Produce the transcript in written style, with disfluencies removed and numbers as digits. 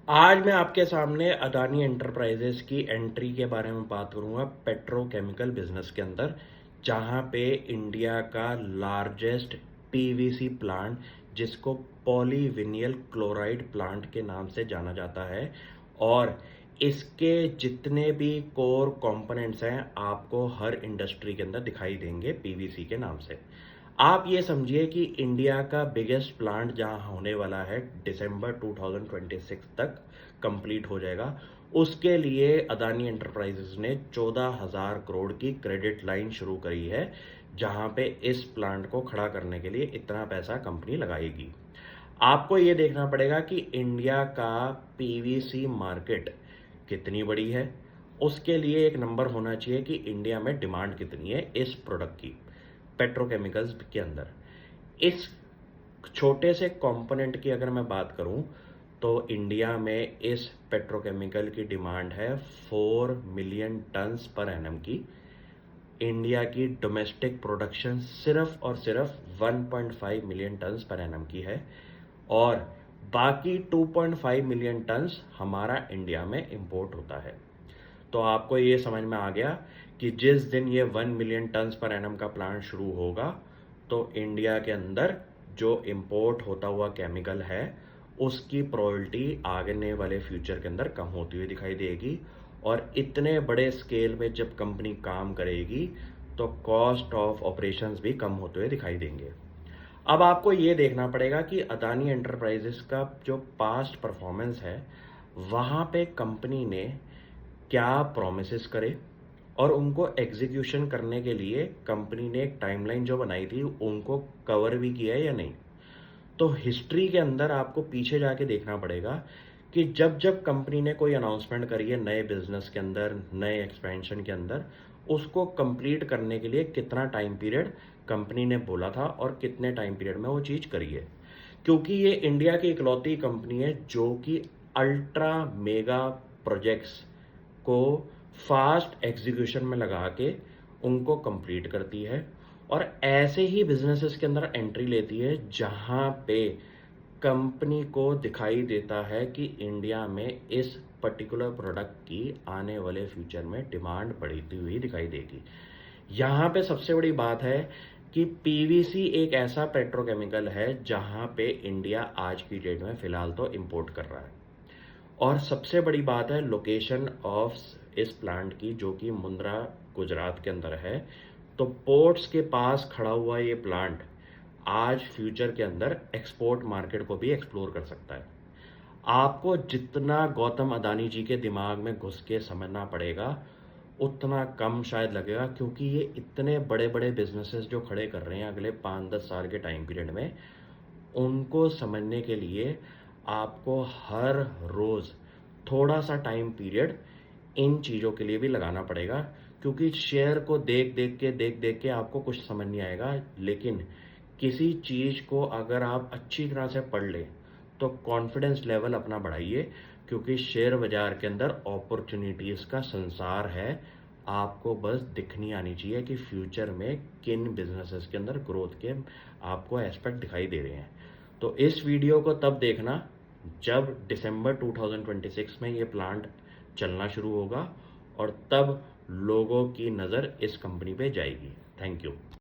आज मैं आपके सामने अदानी एंटरप्राइजेस की एंट्री के बारे में बात करूंगा पेट्रोकेमिकल बिजनेस के अंदर, जहां पे इंडिया का लार्जेस्ट पीवीसी प्लांट, जिसको पॉलीविनियल क्लोराइड प्लांट के नाम से जाना जाता है, और इसके जितने भी कोर कंपोनेंट्स हैं आपको हर इंडस्ट्री के अंदर दिखाई देंगे पीवीसी के नाम से। आप ये समझिए कि इंडिया का बिगेस्ट प्लांट जहां होने वाला है दिसंबर 2026 तक कंप्लीट हो जाएगा। उसके लिए अदानी एंटरप्राइजेस ने 14,000 करोड़ की क्रेडिट लाइन शुरू करी है, जहां पे इस प्लांट को खड़ा करने के लिए इतना पैसा कंपनी लगाएगी। आपको ये देखना पड़ेगा कि इंडिया का पीवीसी मार्केट कितनी बड़ी है। उसके लिए एक नंबर होना चाहिए कि इंडिया में डिमांड कितनी है इस प्रोडक्ट की, पेट्रोकेमिकल्स के अंदर। इस छोटे से कंपोनेंट की अगर मैं बात करूं तो इंडिया में इस पेट्रोकेमिकल की डिमांड है 4 मिलियन टन्स पर एनम की। इंडिया की डोमेस्टिक प्रोडक्शन सिर्फ और सिर्फ 1.5 मिलियन टन्स पर एनम की है, और बाकी 2.5 मिलियन टन्स हमारा इंडिया में इंपोर्ट होता है। तो आपको ये समझ में आ गया कि जिस दिन ये 1 मिलियन टन्स पर एनम का प्लांट शुरू होगा तो इंडिया के अंदर जो इंपोर्ट होता हुआ केमिकल है उसकी प्रोबेबिलिटी आगे वाले फ्यूचर के अंदर कम होती हुई दिखाई देगी। और इतने बड़े स्केल में जब कंपनी काम करेगी तो कॉस्ट ऑफ ऑपरेशंस भी कम होते हुए दिखाई देंगे। अब आपको ये देखना पड़ेगा कि अदानी एंटरप्राइजेस का जो पास्ट परफॉर्मेंस है वहाँ पे कंपनी ने क्या प्रोमिसेस करे, और उनको एग्जीक्यूशन करने के लिए कंपनी ने एक टाइमलाइन जो बनाई थी उनको कवर भी किया है या नहीं। तो हिस्ट्री के अंदर आपको पीछे जाके देखना पड़ेगा कि जब जब कंपनी ने कोई अनाउंसमेंट करी है नए बिजनेस के अंदर, नए एक्सपेंशन के अंदर, उसको कंप्लीट करने के लिए कितना टाइम पीरियड कंपनी ने बोला था और कितने टाइम पीरियड में वो चीज़ करी है। क्योंकि ये इंडिया की इकलौती कंपनी है जो कि अल्ट्रा मेगा प्रोजेक्ट्स को फास्ट एग्जीक्यूशन में लगा के उनको कंप्लीट करती है, और ऐसे ही बिजनेसेस के अंदर एंट्री लेती है जहां पे कंपनी को दिखाई देता है कि इंडिया में इस पर्टिकुलर प्रोडक्ट की आने वाले फ्यूचर में डिमांड बढ़ती हुई दिखाई देगी। यहाँ पे सबसे बड़ी बात है कि पीवीसी एक ऐसा पेट्रोकेमिकल है जहां पे इंडिया आज की डेट में फिलहाल तो इंपोर्ट कर रहा है। और सबसे बड़ी बात है लोकेशन ऑफ इस प्लांट की, जो कि मुंद्रा गुजरात के अंदर है। तो पोर्ट्स के पास खड़ा हुआ ये प्लांट आज फ्यूचर के अंदर एक्सपोर्ट मार्केट को भी एक्सप्लोर कर सकता है। आपको जितना गौतम अदानी जी के दिमाग में घुस के समझना पड़ेगा उतना कम शायद लगेगा, क्योंकि ये इतने बड़े बड़े बिजनेसेस जो खड़े कर रहे हैं अगले 5-10 साल के टाइम पीरियड में, उनको समझने के लिए आपको हर रोज़ थोड़ा सा टाइम पीरियड इन चीज़ों के लिए भी लगाना पड़ेगा। क्योंकि शेयर को देख देख के आपको कुछ समझ नहीं आएगा, लेकिन किसी चीज़ को अगर आप अच्छी तरह से पढ़ लें तो कॉन्फिडेंस लेवल अपना बढ़ाइए, क्योंकि शेयर बाजार के अंदर अपॉर्चुनिटीज़ का संसार है। आपको बस दिखनी आनी चाहिए कि फ्यूचर में किन बिजनेसेस के अंदर ग्रोथ के आपको एस्पेक्ट दिखाई दे रहे हैं। तो इस वीडियो को तब देखना जब दिसंबर 2026 में ये प्लांट चलना शुरू होगा, और तब लोगों की नज़र इस कंपनी पे जाएगी। Thank you.